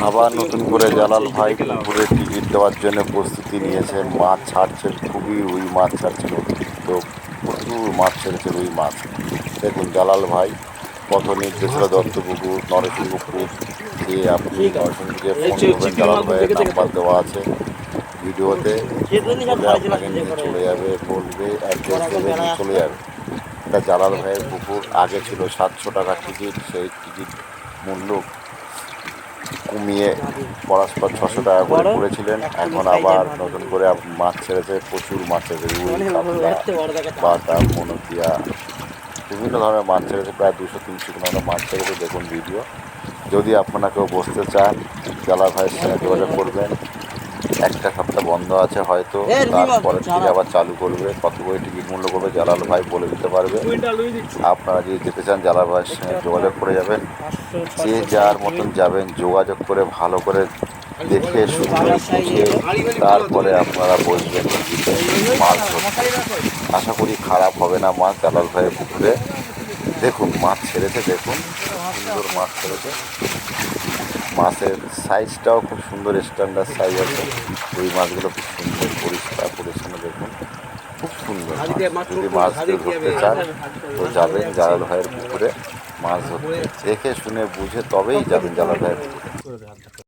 আবার নতুন করে জালাল ভাই পুকুরে টিকিট দেওয়ার জন্য প্রস্তুতি নিয়েছেন। মাছ ছাড়ছেন, খুবই রুই মাছ ছাড়ছেন অতিরিক্ত, প্রচুর মাছ ছেড়েছে রুই মাছ। দেখুন জালাল ভাই পথ নির্দেশনা দত্তপুকুর নরসিংহপুর, যে আপনি নরসিংহপুরে ফোন করবেন, জালাল ভাইয়ের নাম্বার দেওয়া আছে ভিডিওতে। ফোন করলে আপনাকে নিয়ে চলে যাবে, বলবে অ্যাড্রেস দেবে, নিয়ে চলে যাবে। এটা জালাল ভাইয়ের পুকুর। আগে ছিল 700 টাকা টিকিট, সেই টিকিট মূল্য কমিয়ে পরস্পর 600 টাকা করে করেছিলেন। এখন আবার নতুন করে মাছ ছেড়েছে, প্রচুর মাছ ছেড়েছে, রুই, কাতলা, বাটা, মনোপিয়া, বিভিন্ন ধরনের মাছ ছেড়েছে। প্রায় 200-300 কিলো মাছ ছেড়েছে। দেখুন ভিডিও। যদি আপনারা কেউ বসতে চান, জালাল ভাইয়ের সঙ্গে যোগাযোগ করবেন। একটা সপ্তাহ বন্ধ আছে হয়তো, তারপরের থেকে আবার চালু করবে। কত করে টিকিট মূল্য করবে জালাল ভাই বলে দিতে পারবে। আপনারা যদি যেতে চান জালাল ভাইয়ের সঙ্গে যোগাযোগ করে যাবেন। যে যার মতন যাবেন, যোগাযোগ করে ভালো করে দেখে শুনে বুঝে তারপরে আপনারা বসবেন টিকিটে মাছ ধরতে। আশা করি খারাপ হবে না মাছ জালাল ভাইয়ের পুকুরে। দেখুন মাছ ছেড়েছে, দেখুন সুন্দর মাছ ছেড়েছে। মাছের সাইজটাও খুব সুন্দর, স্ট্যান্ডার্ড সাইজ আছে। ওই মাছগুলো খুব সুন্দর পরিষ্কার পরিচ্ছন্ন, দেখুন খুব সুন্দর মাছ। যদি মাছ কেউ ধরতে চান তো যাবেন জালাল ভাইয়ের পুকুরে মাছ ধরতে। দেখে শুনে বুঝে তবেই যাবেন জালাল ভাইয়ের পুকুরে।